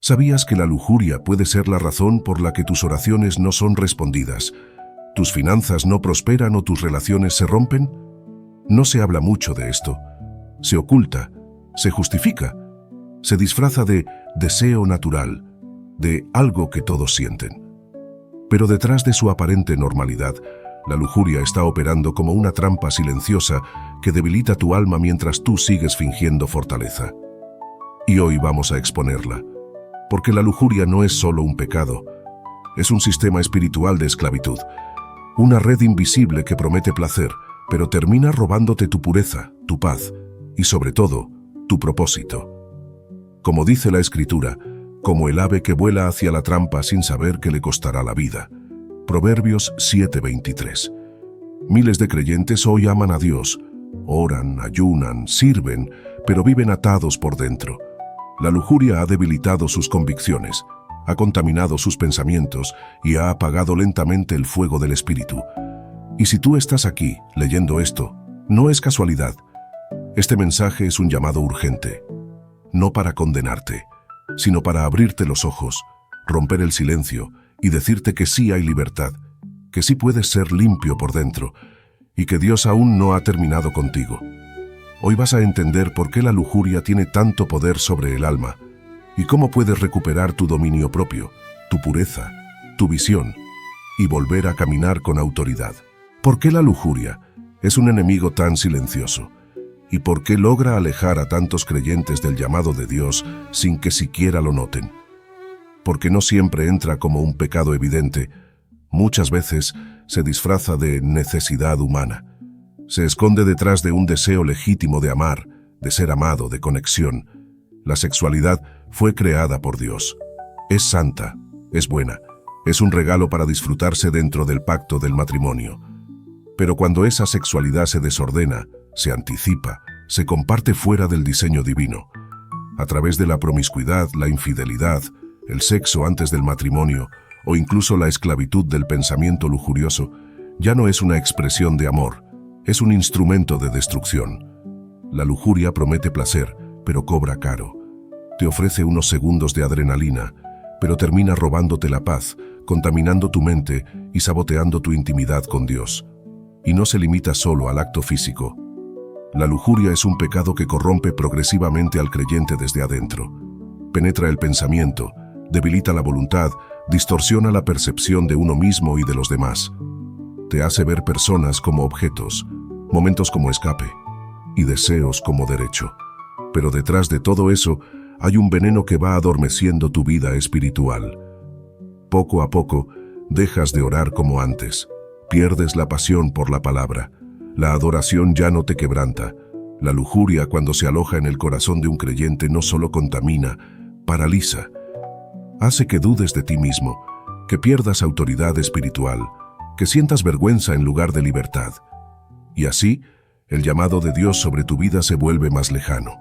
¿Sabías que la lujuria puede ser la razón por la que tus oraciones no son respondidas, tus finanzas no prosperan o tus relaciones se rompen? No se habla mucho de esto. Se oculta, se justifica, se disfraza de deseo natural, de algo que todos sienten. Pero detrás de su aparente normalidad, la lujuria está operando como una trampa silenciosa que debilita tu alma mientras tú sigues fingiendo fortaleza. Y hoy vamos a exponerla, porque la lujuria no es solo un pecado, es un sistema espiritual de esclavitud, una red invisible que promete placer, pero termina robándote tu pureza, tu paz y sobre todo, tu propósito. Como dice la Escritura, como el ave que vuela hacia la trampa sin saber que le costará la vida. Proverbios 7:23. Miles de creyentes hoy aman a Dios, oran, ayunan, sirven, pero viven atados por dentro. La lujuria ha debilitado sus convicciones, ha contaminado sus pensamientos y ha apagado lentamente el fuego del espíritu. Y si tú estás aquí leyendo esto, no es casualidad. Este mensaje es un llamado urgente, no para condenarte, sino para abrirte los ojos, romper el silencio y decirte que sí hay libertad, que sí puedes ser limpio por dentro y que Dios aún no ha terminado contigo. Hoy vas a entender por qué la lujuria tiene tanto poder sobre el alma y cómo puedes recuperar tu dominio propio, tu pureza, tu visión y volver a caminar con autoridad. ¿Por qué la lujuria es un enemigo tan silencioso? ¿Y por qué logra alejar a tantos creyentes del llamado de Dios sin que siquiera lo noten? Porque no siempre entra como un pecado evidente. Muchas veces se disfraza de necesidad humana. Se esconde detrás de un deseo legítimo de amar, de ser amado, de conexión. La sexualidad fue creada por Dios. Es santa, es buena, es un regalo para disfrutarse dentro del pacto del matrimonio. Pero cuando esa sexualidad se desordena, se anticipa, se comparte fuera del diseño divino, a través de la promiscuidad, la infidelidad, el sexo antes del matrimonio o incluso la esclavitud del pensamiento lujurioso, ya no es una expresión de amor, es un instrumento de destrucción. La lujuria promete placer, pero cobra caro. Te ofrece unos segundos de adrenalina, pero termina robándote la paz, contaminando tu mente y saboteando tu intimidad con Dios. Y no se limita solo al acto físico. La lujuria es un pecado que corrompe progresivamente al creyente desde adentro. Penetra el pensamiento, debilita la voluntad, distorsiona la percepción de uno mismo y de los demás. Te hace ver personas como objetos, momentos como escape y deseos como derecho. Pero detrás de todo eso hay un veneno que va adormeciendo tu vida espiritual. Poco a poco dejas de orar como antes, pierdes la pasión por la palabra. La adoración ya no te quebranta. La lujuria, cuando se aloja en el corazón de un creyente, no solo contamina, paraliza. Hace que dudes de ti mismo, que pierdas autoridad espiritual, que sientas vergüenza en lugar de libertad. Y así, el llamado de Dios sobre tu vida se vuelve más lejano.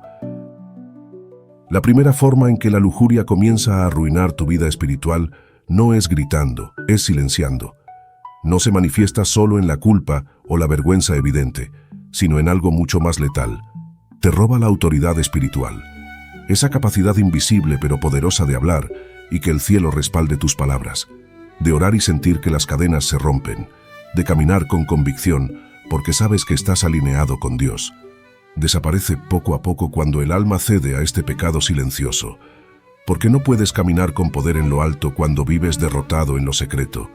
La primera forma en que la lujuria comienza a arruinar tu vida espiritual no es gritando, es silenciando. No se manifiesta solo en la culpa o la vergüenza evidente, sino en algo mucho más letal. Te roba la autoridad espiritual, esa capacidad invisible pero poderosa de hablar y que el cielo respalde tus palabras, de orar y sentir que las cadenas se rompen, de caminar con convicción porque sabes que estás alineado con Dios. Desaparece poco a poco cuando el alma cede a este pecado silencioso, porque no puedes caminar con poder en lo alto cuando vives derrotado en lo secreto.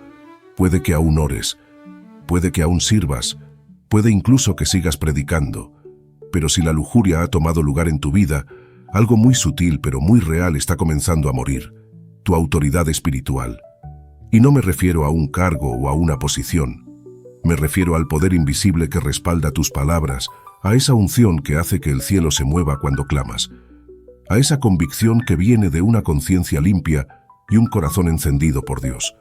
Puede que aún ores, puede que aún sirvas, puede incluso que sigas predicando, pero si la lujuria ha tomado lugar en tu vida, algo muy sutil pero muy real está comenzando a morir, tu autoridad espiritual. Y no me refiero a un cargo o a una posición, me refiero al poder invisible que respalda tus palabras, a esa unción que hace que el cielo se mueva cuando clamas, a esa convicción que viene de una conciencia limpia y un corazón encendido por Dios.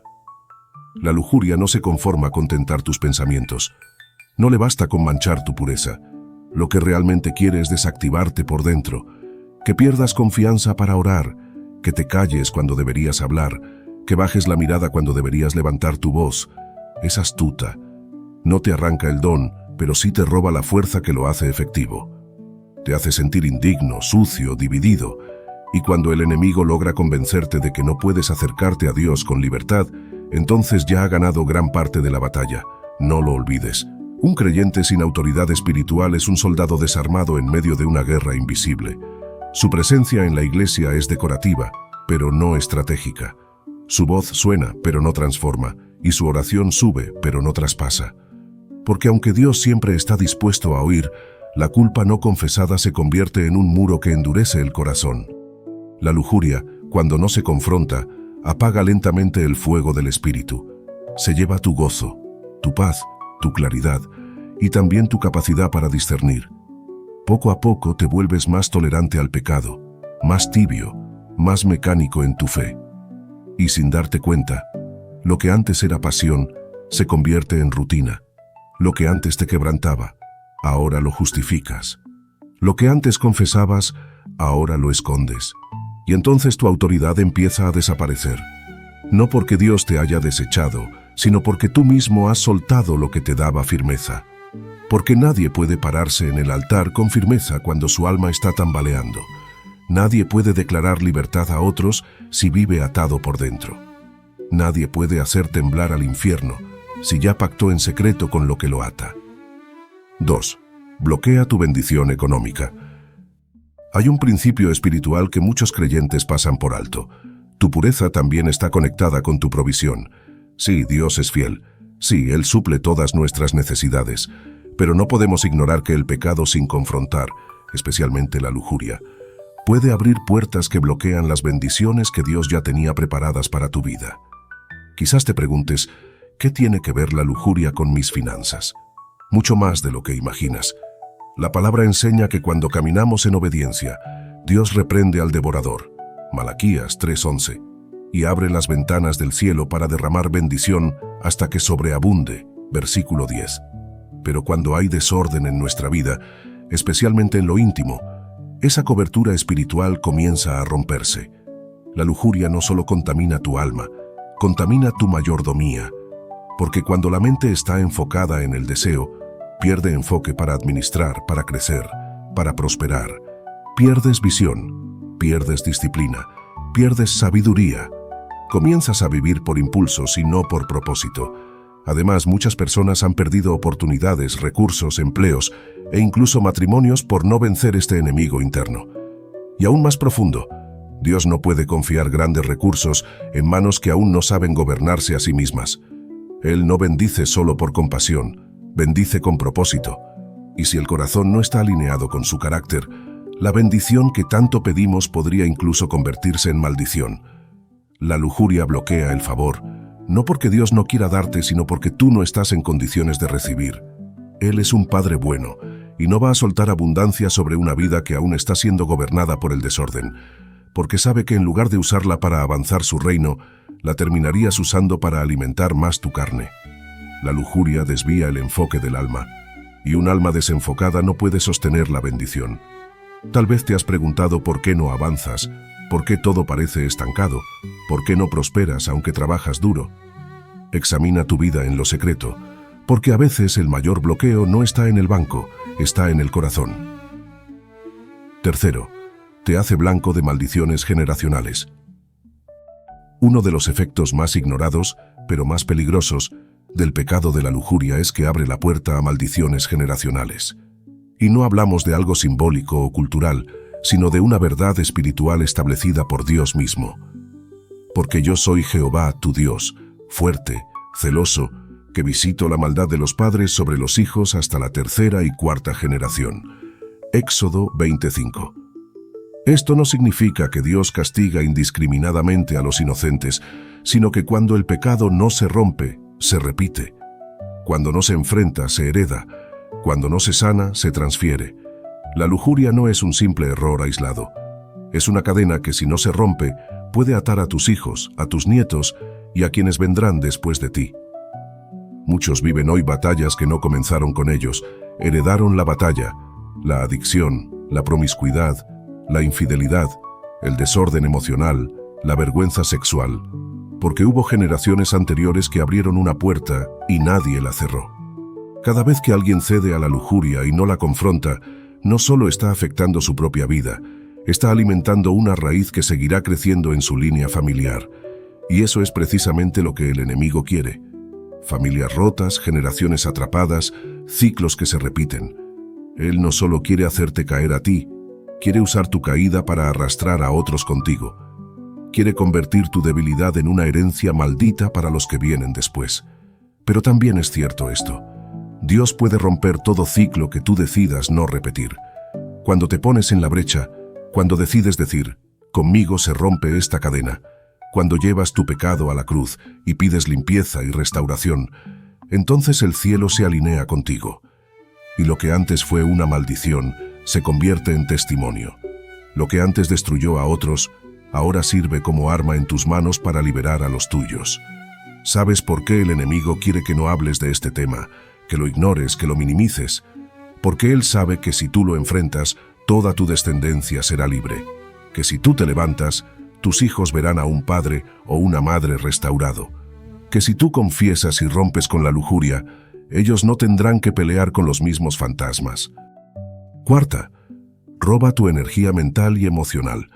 La lujuria no se conforma con tentar tus pensamientos. No le basta con manchar tu pureza. Lo que realmente quiere es desactivarte por dentro, que pierdas confianza para orar, que te calles cuando deberías hablar, que bajes la mirada cuando deberías levantar tu voz. Es astuta. No te arranca el don, pero sí te roba la fuerza que lo hace efectivo. Te hace sentir indigno, sucio, dividido, Y cuando el enemigo logra convencerte de que no puedes acercarte a Dios con libertad, entonces ya ha ganado gran parte de la batalla. No lo olvides. Un creyente sin autoridad espiritual es un soldado desarmado en medio de una guerra invisible. Su presencia en la iglesia es decorativa, pero no estratégica. Su voz suena, pero no transforma, y su oración sube, pero no traspasa. Porque aunque Dios siempre está dispuesto a oír, la culpa no confesada se convierte en un muro que endurece el corazón. La lujuria, cuando no se confronta, apaga lentamente el fuego del espíritu. Se lleva tu gozo, tu paz, tu claridad y también tu capacidad para discernir. Poco a poco te vuelves más tolerante al pecado, más tibio, más mecánico en tu fe. Y sin darte cuenta, lo que antes era pasión se convierte en rutina. Lo que antes te quebrantaba, ahora lo justificas. Lo que antes confesabas, ahora lo escondes. Y entonces tu autoridad empieza a desaparecer. No porque Dios te haya desechado, sino porque tú mismo has soltado lo que te daba firmeza. Porque nadie puede pararse en el altar con firmeza cuando su alma está tambaleando. Nadie puede declarar libertad a otros si vive atado por dentro. Nadie puede hacer temblar al infierno si ya pactó en secreto con lo que lo ata. 2. Bloquea tu bendición económica. Hay un principio espiritual que muchos creyentes pasan por alto. Tu pureza también está conectada con tu provisión. Sí, Dios es fiel. Sí, Él suple todas nuestras necesidades. Pero no podemos ignorar que el pecado sin confrontar, especialmente la lujuria, puede abrir puertas que bloquean las bendiciones que Dios ya tenía preparadas para tu vida. Quizás te preguntes, ¿qué tiene que ver la lujuria con mis finanzas? Mucho más de lo que imaginas. La palabra enseña que cuando caminamos en obediencia, Dios reprende al devorador, Malaquías 3:11, y abre las ventanas del cielo para derramar bendición hasta que sobreabunde, versículo 10. Pero cuando hay desorden en nuestra vida, especialmente en lo íntimo, esa cobertura espiritual comienza a romperse. La lujuria no solo contamina tu alma, contamina tu mayordomía, porque cuando la mente está enfocada en el deseo, pierde enfoque para administrar, para crecer, para prosperar. Pierdes visión, pierdes disciplina, pierdes sabiduría. Comienzas a vivir por impulsos y no por propósito. Además, muchas personas han perdido oportunidades, recursos, empleos e incluso matrimonios por no vencer este enemigo interno. Y aún más profundo, Dios no puede confiar grandes recursos en manos que aún no saben gobernarse a sí mismas. Él no bendice solo por compasión, bendice con propósito. Y si el corazón no está alineado con su carácter, la bendición que tanto pedimos podría incluso convertirse en maldición. La lujuria bloquea el favor, no porque Dios no quiera darte, sino porque tú no estás en condiciones de recibir. Él es un Padre bueno y no va a soltar abundancia sobre una vida que aún está siendo gobernada por el desorden, porque sabe que en lugar de usarla para avanzar su reino, la terminarías usando para alimentar más tu carne. La lujuria desvía el enfoque del alma, y un alma desenfocada no puede sostener la bendición. Tal vez te has preguntado por qué no avanzas, por qué todo parece estancado, por qué no prosperas aunque trabajas duro. Examina tu vida en lo secreto, porque a veces el mayor bloqueo no está en el banco, está en el corazón. Tercero, te hace blanco de maldiciones generacionales. Uno de los efectos más ignorados, pero más peligrosos, del pecado de la lujuria es que abre la puerta a maldiciones generacionales. Y no hablamos de algo simbólico o cultural, sino de una verdad espiritual establecida por Dios mismo. Porque yo soy Jehová, tu Dios, fuerte, celoso, que visito la maldad de los padres sobre los hijos hasta la tercera y cuarta generación. Éxodo 25. Esto no significa que Dios castiga indiscriminadamente a los inocentes, sino que cuando el pecado no se rompe, se repite. Cuando no se enfrenta, se hereda. Cuando no se sana, se transfiere. La lujuria no es un simple error aislado. Es una cadena que si no se rompe, puede atar a tus hijos, a tus nietos y a quienes vendrán después de ti. Muchos viven hoy batallas que no comenzaron con ellos, heredaron la batalla, la adicción, la promiscuidad, la infidelidad, el desorden emocional, la vergüenza sexual, porque hubo generaciones anteriores que abrieron una puerta y nadie la cerró. Cada vez que alguien cede a la lujuria y no la confronta, no solo está afectando su propia vida, Está alimentando una raíz que seguirá creciendo en su línea familiar. Y eso es precisamente lo que el enemigo quiere. Familias rotas, generaciones atrapadas, ciclos que se repiten. Él no solo quiere hacerte caer a ti, quiere usar tu caída para arrastrar a otros contigo. Quiere convertir tu debilidad en una herencia maldita para los que vienen después. Pero también es cierto esto. Dios puede romper todo ciclo que tú decidas no repetir. Cuando te pones en la brecha, cuando decides decir, conmigo se rompe esta cadena, cuando llevas tu pecado a la cruz y pides limpieza y restauración, entonces el cielo se alinea contigo. Y lo que antes fue una maldición se convierte en testimonio. Lo que antes destruyó a otros, ahora sirve como arma en tus manos para liberar a los tuyos. ¿Sabes por qué el enemigo quiere que no hables de este tema, que lo ignores, que lo minimices? Porque él sabe que si tú lo enfrentas, toda tu descendencia será libre. Que si tú te levantas, tus hijos verán a un padre o una madre restaurado. Que si tú confiesas y rompes con la lujuria, ellos no tendrán que pelear con los mismos fantasmas. Cuarta, roba tu energía mental y emocional.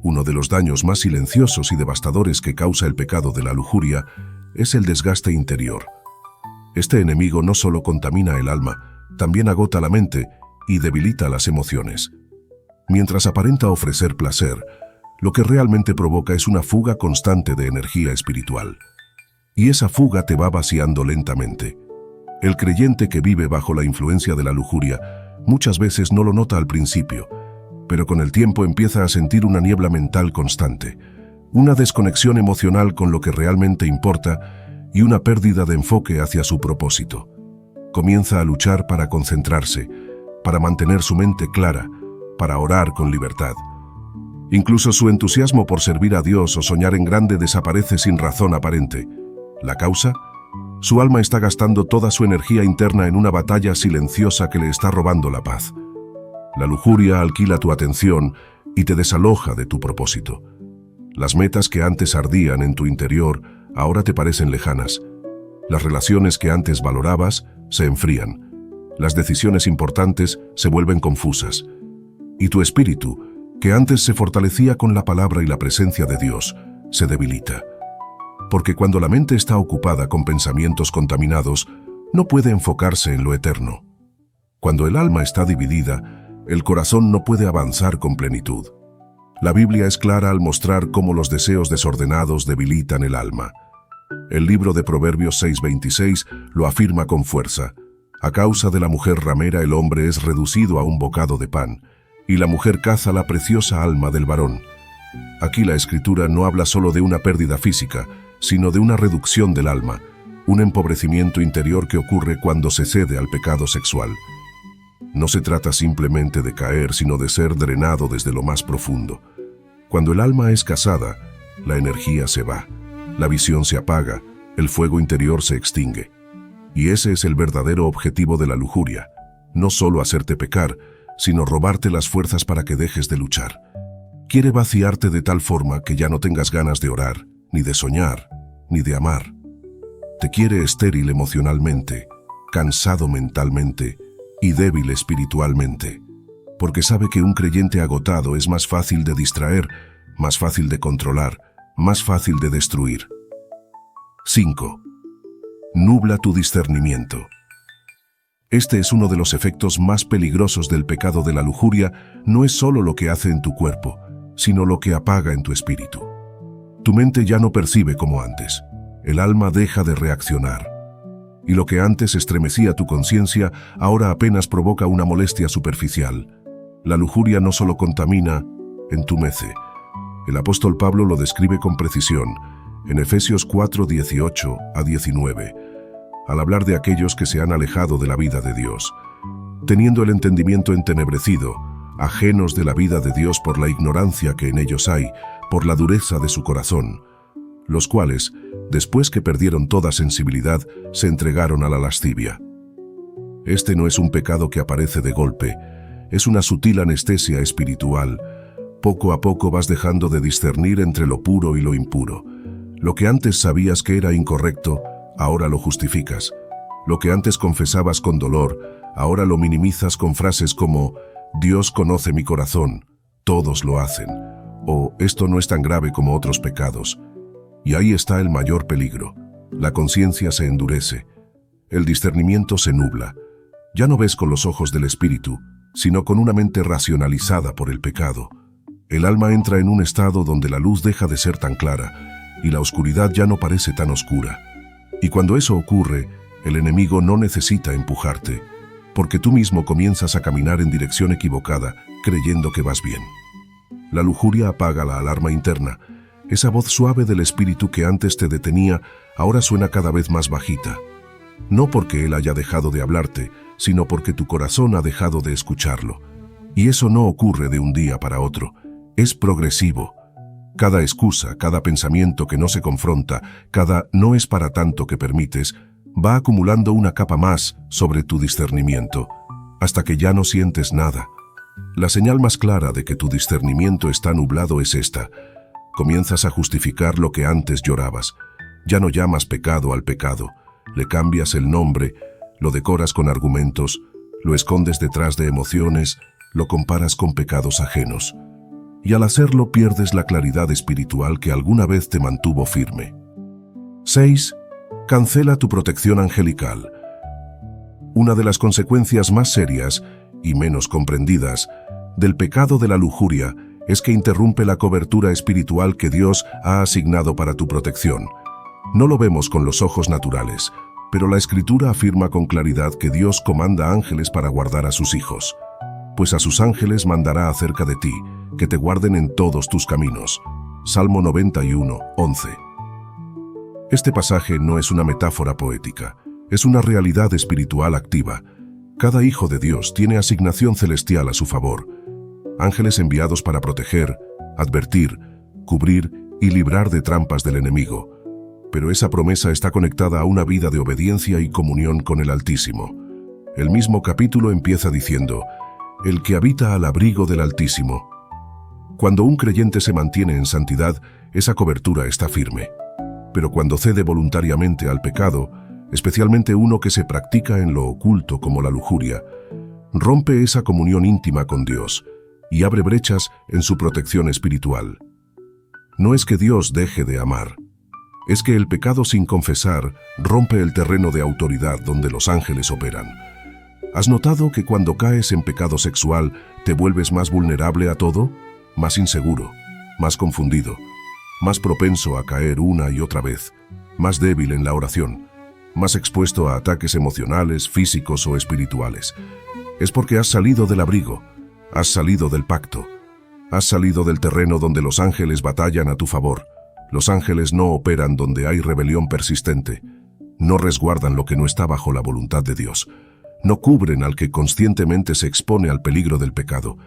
Uno de los daños más silenciosos y devastadores que causa el pecado de la lujuria es el desgaste interior. Este enemigo no solo contamina el alma, también agota la mente y debilita las emociones. Mientras aparenta ofrecer placer, lo que realmente provoca es una fuga constante de energía espiritual. Y esa fuga te va vaciando lentamente. El creyente que vive bajo la influencia de la lujuria muchas veces no lo nota al principio, pero con el tiempo empieza a sentir una niebla mental constante, una desconexión emocional con lo que realmente importa y una pérdida de enfoque hacia su propósito. Comienza a luchar para concentrarse, para mantener su mente clara, para orar con libertad. Incluso su entusiasmo por servir a Dios o soñar en grande desaparece sin razón aparente. ¿La causa? Su alma está gastando toda su energía interna en una batalla silenciosa que le está robando la paz. La lujuria alquila tu atención y te desaloja de tu propósito. Las metas que antes ardían en tu interior ahora te parecen lejanas. Las relaciones que antes valorabas se enfrían. Las decisiones importantes se vuelven confusas. Y tu espíritu, que antes se fortalecía con la palabra y la presencia de Dios, se debilita. Porque cuando la mente está ocupada con pensamientos contaminados, no puede enfocarse en lo eterno. Cuando el alma está dividida, el corazón no puede avanzar con plenitud. La Biblia es clara al mostrar cómo los deseos desordenados debilitan el alma. El libro de Proverbios 6:26 lo afirma con fuerza. A causa de la mujer ramera el hombre es reducido a un bocado de pan, y la mujer caza la preciosa alma del varón. Aquí la Escritura no habla solo de una pérdida física, sino de una reducción del alma, un empobrecimiento interior que ocurre cuando se cede al pecado sexual. No se trata simplemente de caer, sino de ser drenado desde lo más profundo. Cuando el alma es casada, la energía se va, la visión se apaga, el fuego interior se extingue. Y ese es el verdadero objetivo de la lujuria, no solo hacerte pecar, sino robarte las fuerzas para que dejes de luchar. Quiere vaciarte de tal forma que ya no tengas ganas de orar, ni de soñar, ni de amar. Te quiere estéril emocionalmente, cansado mentalmente y débil espiritualmente, porque sabe que un creyente agotado es más fácil de distraer, más fácil de controlar, más fácil de destruir. 5. Nubla tu discernimiento. Este es uno de los efectos más peligrosos del pecado de la lujuria. No es solo lo que hace en tu cuerpo, sino lo que apaga en tu espíritu. Tu mente ya no percibe como antes. El alma deja de reaccionar. Y lo que antes estremecía tu conciencia, ahora apenas provoca una molestia superficial. La lujuria no solo contamina, entumece. El apóstol Pablo lo describe con precisión en Efesios 4:18-19, al hablar de aquellos que se han alejado de la vida de Dios, teniendo el entendimiento entenebrecido, ajenos de la vida de Dios por la ignorancia que en ellos hay, por la dureza de su corazón, los cuales, después que perdieron toda sensibilidad, se entregaron a la lascivia. Este no es un pecado que aparece de golpe, es una sutil anestesia espiritual. Poco a poco vas dejando de discernir entre lo puro y lo impuro. Lo que antes sabías que era incorrecto, ahora lo justificas. Lo que antes confesabas con dolor, ahora lo minimizas con frases como «Dios conoce mi corazón» todos lo hacen, o esto no es tan grave como otros pecados. Y ahí está el mayor peligro. La conciencia se endurece, el discernimiento se nubla. Ya no ves con los ojos del espíritu, sino con una mente racionalizada por el pecado. El alma entra en un estado donde la luz deja de ser tan clara y la oscuridad ya no parece tan oscura. Y cuando eso ocurre, el enemigo no necesita empujarte, porque tú mismo comienzas a caminar en dirección equivocada, creyendo que vas bien. La lujuria apaga la alarma interna. Esa voz suave del espíritu que antes te detenía, ahora suena cada vez más bajita. No porque él haya dejado de hablarte, sino porque tu corazón ha dejado de escucharlo. Y eso no ocurre de un día para otro, es progresivo. Cada excusa, cada pensamiento que no se confronta, cada no es para tanto que permites, va acumulando una capa más sobre tu discernimiento, hasta que ya no sientes nada. La señal más clara de que tu discernimiento está nublado es esta. Comienzas a justificar lo que antes llorabas. Ya no llamas pecado al pecado, le cambias el nombre, lo decoras con argumentos, lo escondes detrás de emociones, lo comparas con pecados ajenos. Y al hacerlo pierdes la claridad espiritual que alguna vez te mantuvo firme. 6. Cancela tu protección angelical. Una de las consecuencias más serias y menos comprendidas del pecado de la lujuria es que interrumpe la cobertura espiritual que Dios ha asignado para tu protección. No lo vemos con los ojos naturales, pero la Escritura afirma con claridad que Dios comanda ángeles para guardar a sus hijos. Pues a sus ángeles mandará acerca de ti, que te guarden en todos tus caminos. Salmo 91, 11. Este pasaje no es una metáfora poética, es una realidad espiritual activa. Cada hijo de Dios tiene asignación celestial a su favor. Ángeles enviados para proteger, advertir, cubrir y librar de trampas del enemigo. Pero esa promesa está conectada a una vida de obediencia y comunión con el Altísimo. El mismo capítulo empieza diciendo: el que habita al abrigo del Altísimo. Cuando un creyente se mantiene en santidad, esa cobertura está firme. Pero cuando cede voluntariamente al pecado, especialmente uno que se practica en lo oculto como la lujuria, rompe esa comunión íntima con Dios y abre brechas en su protección espiritual. No es que Dios deje de amar, es que el pecado sin confesar rompe el terreno de autoridad donde los ángeles operan. ¿Has notado que cuando caes en pecado sexual te vuelves más vulnerable a todo? Más inseguro, más confundido, más propenso a caer una y otra vez, más débil en la oración, más expuesto a ataques emocionales, físicos o espirituales. Es porque has salido del abrigo, has salido del pacto, has salido del terreno donde los ángeles batallan a tu favor. Los ángeles no operan donde hay rebelión persistente, no resguardan lo que no está bajo la voluntad de Dios, no cubren al que conscientemente se expone al peligro del pecado.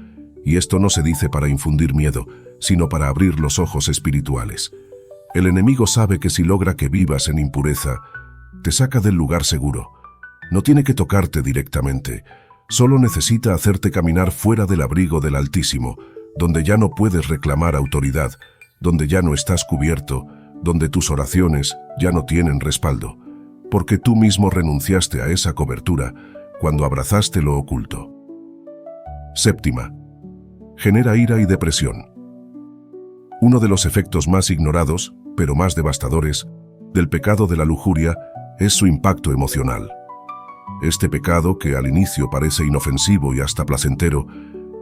Y esto no se dice para infundir miedo, sino para abrir los ojos espirituales. El enemigo sabe que si logra que vivas en impureza, te saca del lugar seguro. No tiene que tocarte directamente, solo necesita hacerte caminar fuera del abrigo del Altísimo, donde ya no puedes reclamar autoridad, donde ya no estás cubierto, donde tus oraciones ya no tienen respaldo, porque tú mismo renunciaste a esa cobertura cuando abrazaste lo oculto. 7. Genera ira y depresión. Uno de los efectos más ignorados, pero más devastadores, del pecado de la lujuria es su impacto emocional. Este pecado, que al inicio parece inofensivo y hasta placentero,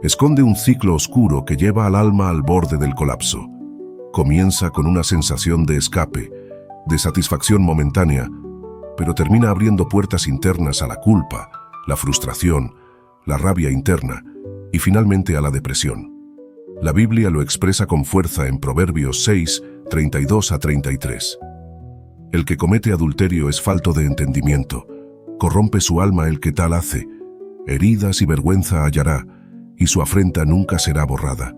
esconde un ciclo oscuro que lleva al alma al borde del colapso. Comienza con una sensación de escape, de satisfacción momentánea, pero termina abriendo puertas internas a la culpa, la frustración, la rabia interna y finalmente a la depresión. La Biblia lo expresa con fuerza en Proverbios 6, 32 a 33. El que comete adulterio es falto de entendimiento, corrompe su alma el que tal hace, heridas y vergüenza hallará, y su afrenta nunca será borrada.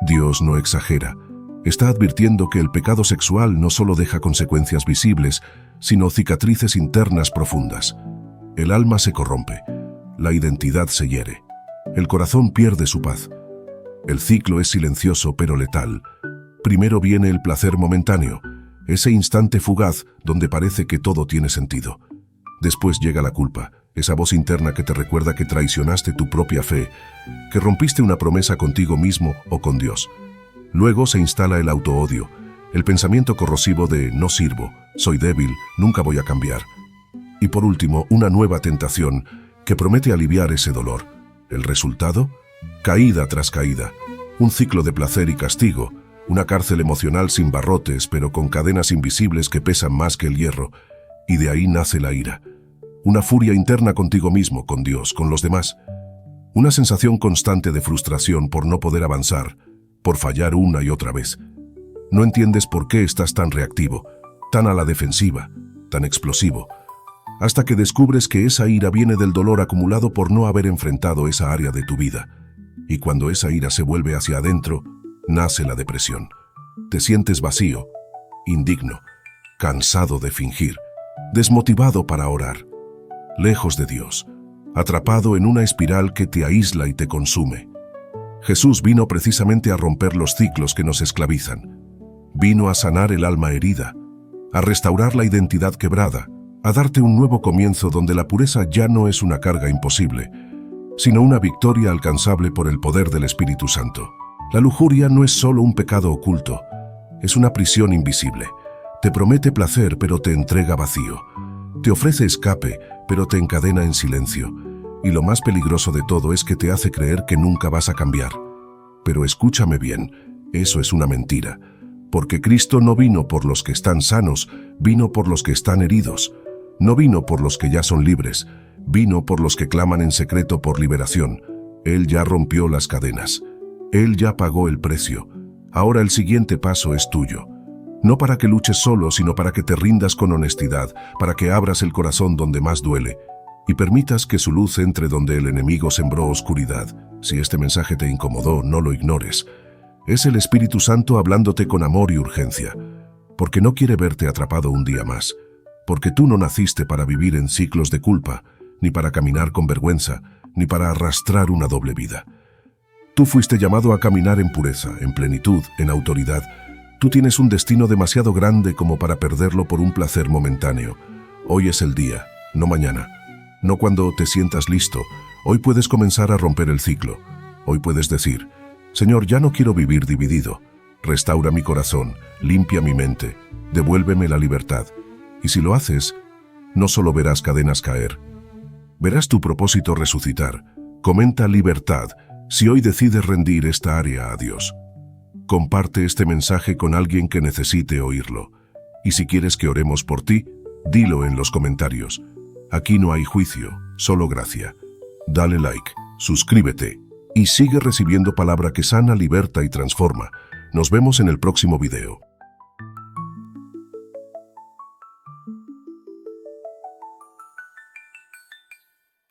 Dios no exagera. Está advirtiendo que el pecado sexual no solo deja consecuencias visibles, sino cicatrices internas profundas. El alma se corrompe, la identidad se hiere, el corazón pierde su paz. El ciclo es silencioso pero letal. Primero viene el placer momentáneo, ese instante fugaz donde parece que todo tiene sentido. Después llega la culpa, esa voz interna que te recuerda que traicionaste tu propia fe, que rompiste una promesa contigo mismo o con Dios. Luego se instala el autoodio, el pensamiento corrosivo de no sirvo, soy débil, nunca voy a cambiar. Y por último, una nueva tentación que promete aliviar ese dolor. ¿El resultado? Caída tras caída, un ciclo de placer y castigo, una cárcel emocional sin barrotes pero con cadenas invisibles que pesan más que el hierro, y de ahí nace la ira. Una furia interna contigo mismo, con Dios, con los demás. Una sensación constante de frustración por no poder avanzar, por fallar una y otra vez. No entiendes por qué estás tan reactivo, tan a la defensiva, tan explosivo, hasta que descubres que esa ira viene del dolor acumulado por no haber enfrentado esa área de tu vida. Y cuando esa ira se vuelve hacia adentro, nace la depresión. Te sientes vacío, indigno, cansado de fingir, desmotivado para orar, lejos de Dios, atrapado en una espiral que te aísla y te consume. Jesús vino precisamente a romper los ciclos que nos esclavizan. Vino a sanar el alma herida, a restaurar la identidad quebrada, a darte un nuevo comienzo donde la pureza ya no es una carga imposible, sino una victoria alcanzable por el poder del Espíritu Santo. La lujuria no es solo un pecado oculto, es una prisión invisible. Te promete placer, pero te entrega vacío. Te ofrece escape, pero te encadena en silencio. Y lo más peligroso de todo es que te hace creer que nunca vas a cambiar. Pero escúchame bien, eso es una mentira. Porque Cristo no vino por los que están sanos, vino por los que están heridos. No vino por los que ya son libres, vino por los que claman en secreto por liberación. Él ya rompió las cadenas. Él ya pagó el precio. Ahora el siguiente paso es tuyo. No para que luches solo, sino para que te rindas con honestidad, para que abras el corazón donde más duele y permitas que su luz entre donde el enemigo sembró oscuridad. Si este mensaje te incomodó, no lo ignores. Es el Espíritu Santo hablándote con amor y urgencia, porque no quiere verte atrapado un día más, porque tú no naciste para vivir en ciclos de culpa, ni para caminar con vergüenza, ni para arrastrar una doble vida. Tú fuiste llamado a caminar en pureza, en plenitud, en autoridad. Tú tienes un destino demasiado grande como para perderlo por un placer momentáneo. Hoy es el día, no mañana. No cuando te sientas listo. Hoy puedes comenzar a romper el ciclo. Hoy puedes decir: Señor, ya no quiero vivir dividido. Restaura mi corazón, limpia mi mente, devuélveme la libertad. Y si lo haces, no solo verás cadenas caer, verás tu propósito resucitar. Comenta libertad si hoy decides rendir esta área a Dios. Comparte este mensaje con alguien que necesite oírlo. Y si quieres que oremos por ti, dilo en los comentarios. Aquí no hay juicio, solo gracia. Dale like, suscríbete y sigue recibiendo palabra que sana, liberta y transforma. Nos vemos en el próximo video.